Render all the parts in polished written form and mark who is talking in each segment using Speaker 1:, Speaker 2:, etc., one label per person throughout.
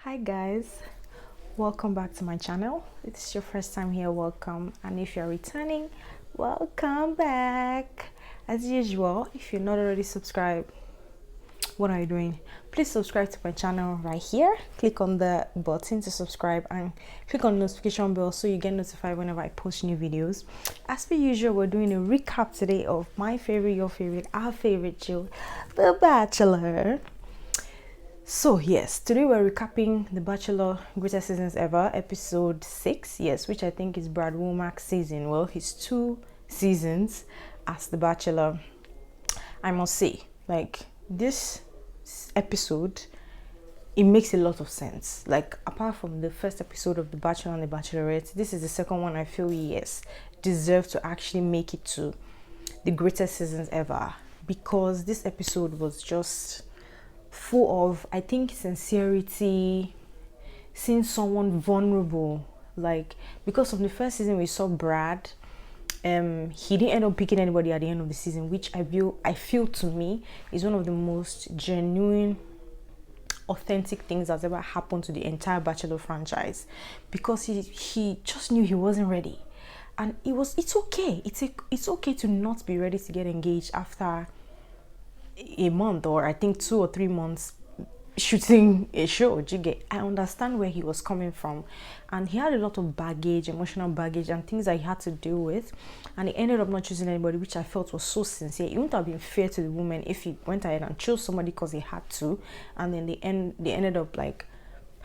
Speaker 1: Hi guys, welcome back to my channel. If this is your first time here, welcome, and if you're returning, welcome back. As usual, if you're not already subscribed, what are you doing? Please subscribe to my channel right here. Click on the button to subscribe and click on the notification bell so you get notified whenever I post new videos. As per usual, we're doing a recap today of my favorite, your favorite, our favorite show, The Bachelor. So yes, today we're recapping The Bachelor Greatest Seasons Ever, episode 6, yes, which I think is Brad Womack's season. Well, his 2 seasons as The Bachelor. I must say, like, this episode, it makes a lot of sense. Like, apart from the first episode of The Bachelor and The Bachelorette, this is the second one I feel, yes, deserve to actually make it to the greatest seasons ever, because this episode was just full of, I think, sincerity, seeing someone vulnerable. Like, because of the first season we saw Brad, he didn't end up picking anybody at the end of the season, which I feel to me is one of the most genuine, authentic things that's ever happened to the entire Bachelor franchise, because he just knew he wasn't ready. And it's okay. It's okay to not be ready to get engaged after a month, or I think 2 or 3 months shooting a show. I understand where he was coming from, and he had a lot of baggage, emotional baggage, and things that he had to deal with, and he ended up not choosing anybody, which I felt was so sincere. It wouldn't have been fair to the woman if he went ahead and chose somebody because he had to, and then they ended up like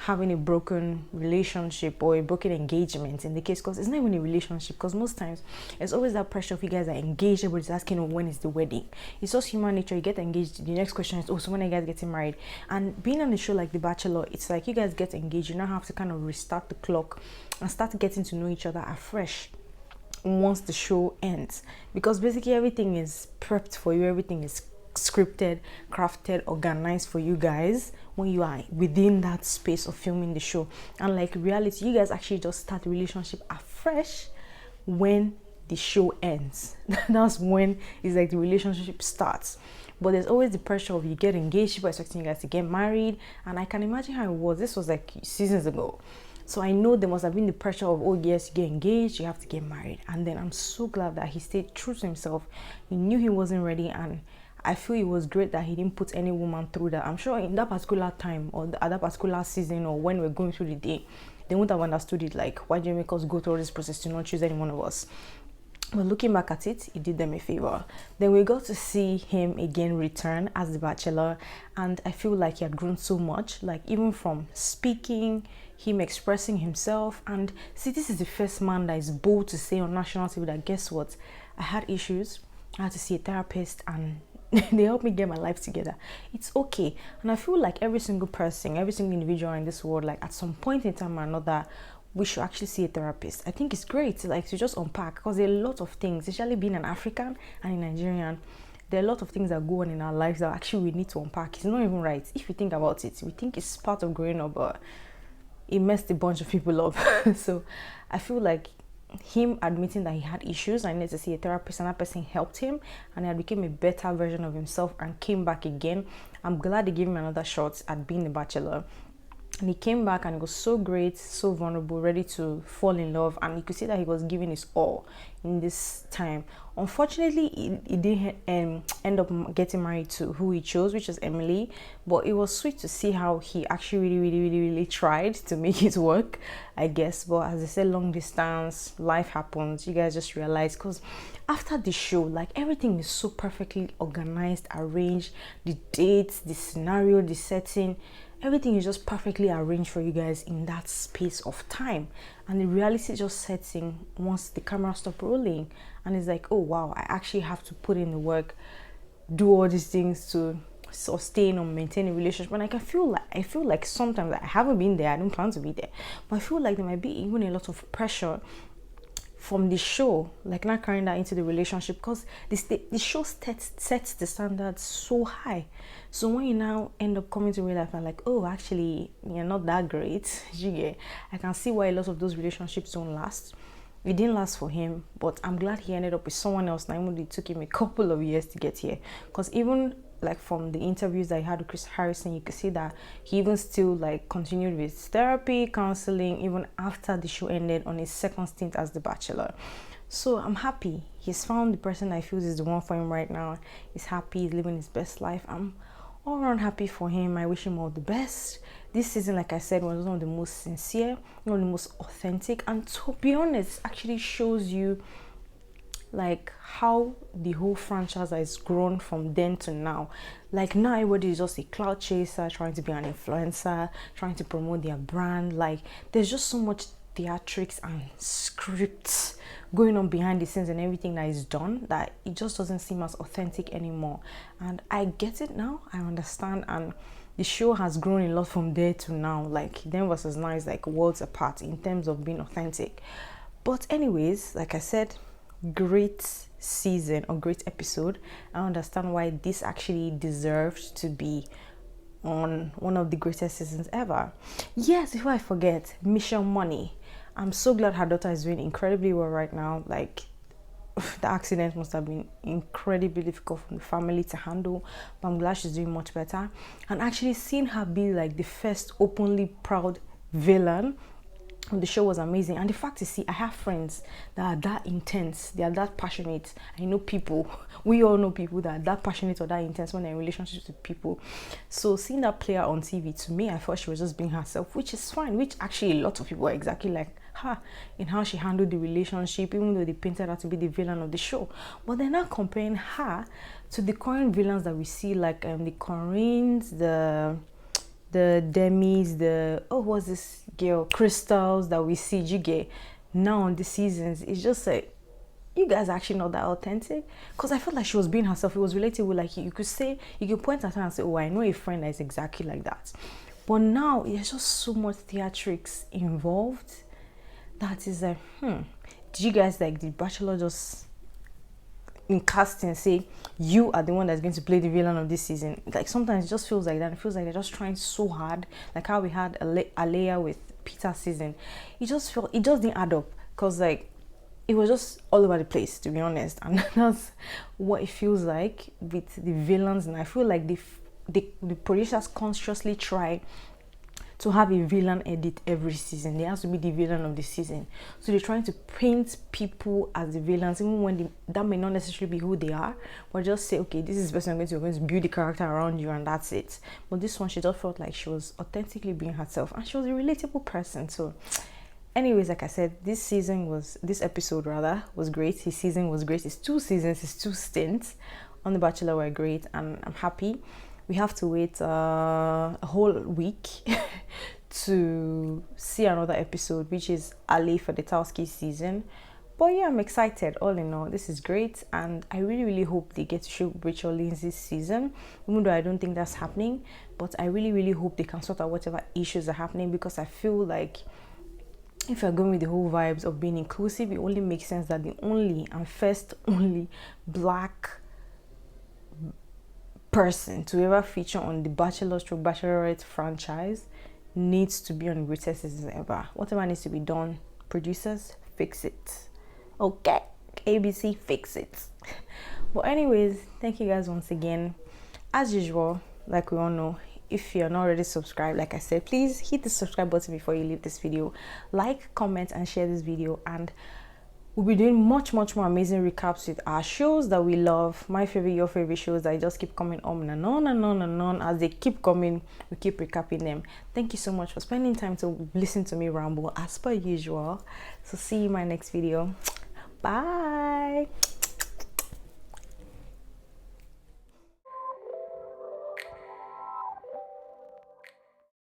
Speaker 1: having a broken relationship or a broken engagement in the case, because it's not even a relationship, because most times it's always that pressure of you guys are engaged, everybody's asking, oh, when is the wedding? It's just human nature. You get engaged, the next question is, oh, so when are you guys getting married? And being on a show like The Bachelor, it's like you guys get engaged, you now have to kind of restart the clock and start getting to know each other afresh once the show ends, because basically everything is prepped for you, everything is scripted, crafted, organized for you guys when you are within that space of filming the show. And like reality, you guys actually just start the relationship afresh when the show ends. That's when it's like the relationship starts. But there's always the pressure of you get engaged, people expecting you guys to get married, and I can imagine how it was. This was like seasons ago. So I know there must have been the pressure of, oh yes, you get engaged, you have to get married. And then I'm so glad that he stayed true to himself. He knew he wasn't ready, and I feel it was great that he didn't put any woman through that. I'm sure in that particular time, or at that particular season, or when we're going through the day, they wouldn't have understood it. Like, why do you make us go through this process to not choose any one of us? But looking back at it, it did them a favor. Then we got to see him again return as the Bachelor, and I feel like he had grown so much, like even from speaking, him expressing himself. And see, this is the first man that is bold to say on national TV that, guess what, I had issues, I had to see a therapist, and they helped me get my life together. It's okay. And I feel like every single person, every single individual in this world, like at some point in time or another, we should actually see a therapist. I think it's great, like, to just unpack, because there are a lot of things, especially being an African and a Nigerian, there are a lot of things that go on in our lives that actually we need to unpack. It's not even right. If you think about it, we think it's part of growing up, but it messed a bunch of people up. So I feel like him admitting that he had issues and needed to see a therapist, and that person helped him, and he became a better version of himself and came back again. I'm glad they gave him another shot at being the Bachelor. And he came back and it was so great, so vulnerable, ready to fall in love, and you could see that he was giving his all in this time. Unfortunately, he didn't end up getting married to who he chose, which is Emily, but it was sweet to see how he actually really tried to make it work, I guess. But as I said, long distance, life happens, you guys just realize, because after the show, like, everything is so perfectly organized, arranged, the dates, the scenario, the setting, everything is just perfectly arranged for you guys in that space of time, and the reality just sets in once the camera stops rolling, and it's like, oh wow, I actually have to put in the work, do all these things to sustain or maintain a relationship. And I feel like sometimes I haven't been there, I don't plan to be there, but I feel like there might be even a lot of pressure from the show, like not carrying that into the relationship, because the show sets the standards so high. So when you now end up coming to real life and like, oh, actually you're not that great, I can see why a lot of those relationships don't last. It didn't last for him, but I'm glad he ended up with someone else. Now it took him a couple of years to get here, because even like from the interviews that he had with Chris Harrison, you could see that he even still like continued with therapy, counseling, even after the show ended on his second stint as the Bachelor. So I'm happy he's found the person I feel is the one for him right now. He's happy, he's living his best life. I'm all around happy for him. I wish him all the best. This season, like I said, was one of the most sincere, one of the most authentic, and to be honest, actually shows you like how the whole franchise has grown from then to now. Like now everybody is just a cloud chaser, trying to be an influencer, trying to promote their brand. Like there's just so much theatrics and scripts going on behind the scenes and everything that is done that it just doesn't seem as authentic anymore. And I get it now, I understand, and the show has grown a lot from there to now. Like then versus now is like worlds apart in terms of being authentic. But anyways, like I said, great season or great episode. I understand why this actually deserved to be on one of the greatest seasons ever. Yes, before I forget, Mission Money. I'm so glad her daughter is doing incredibly well right now. Like the accident must have been incredibly difficult for the family to handle, but I'm glad she's doing much better. And actually seeing her be like the first openly proud villain, the show was amazing. And the fact to see, I have friends that are that intense, they are that passionate. I know people, we all know people that are that passionate or that intense when they're in relationships with people. So seeing that player on TV, to me, I thought she was just being herself, which is fine, which actually a lot of people are exactly like her in how she handled the relationship, even though they painted her to be the villain of the show. But they're not comparing her to the current villains that we see, like the Corinnes, the Demis, what's this girl, Crystals that we see Jige now on the seasons. It's just like, you guys are actually not that authentic. Because I felt like she was being herself. It was relatable. Like you could say, you could point at her and say, oh, I know a friend that is exactly like that. But now there's just so much theatrics involved that is like, did you guys like the Bachelor just in casting say you are the one that's going to play the villain of this season? Like sometimes it just feels like that. It feels like they're just trying so hard, like how we had Alea with Peter's season. It just didn't add up, because like it was just all over the place, to be honest. And that's what it feels like with the villains. And I feel like the producers consciously try to have a villain edit every season. They have to be the villain of the season. So they're trying to paint people as the villains, even when that may not necessarily be who they are, but just say, okay, this is the person we're going to build the character around you, and that's it. But this one, she just felt like she was authentically being herself, and she was a relatable person. So anyways, like I said, this episode was great. His season was great. His 2 seasons, his 2 stints on The Bachelor were great, and I'm happy. We have to wait a whole week to see another episode, which is Ali for the Tauski season. But yeah, I'm excited. All in all, this is great, and I really, really hope they get to show Rachel Lynn this season, even though I don't think that's happening. But I really, really hope they can sort out whatever issues are happening, because I feel like if you're going with the whole vibes of being inclusive, it only makes sense that the only black person to ever feature on the Bachelorette franchise needs to be on the greatest season ever. Whatever needs to be done, producers, fix it. Okay, ABC, fix it. But anyways, thank you guys once again. As usual, like we all know, if you're not already subscribed, like I said, please hit the subscribe button before you leave this video. Like, comment, and share this video, and we'll be doing much more amazing recaps with our shows that we love, my favorite, your favorite shows that just keep coming on and on and on and on. As they keep coming, we keep recapping them. Thank you so much for spending time to listen to me ramble as per usual. So see you in my next video. Bye.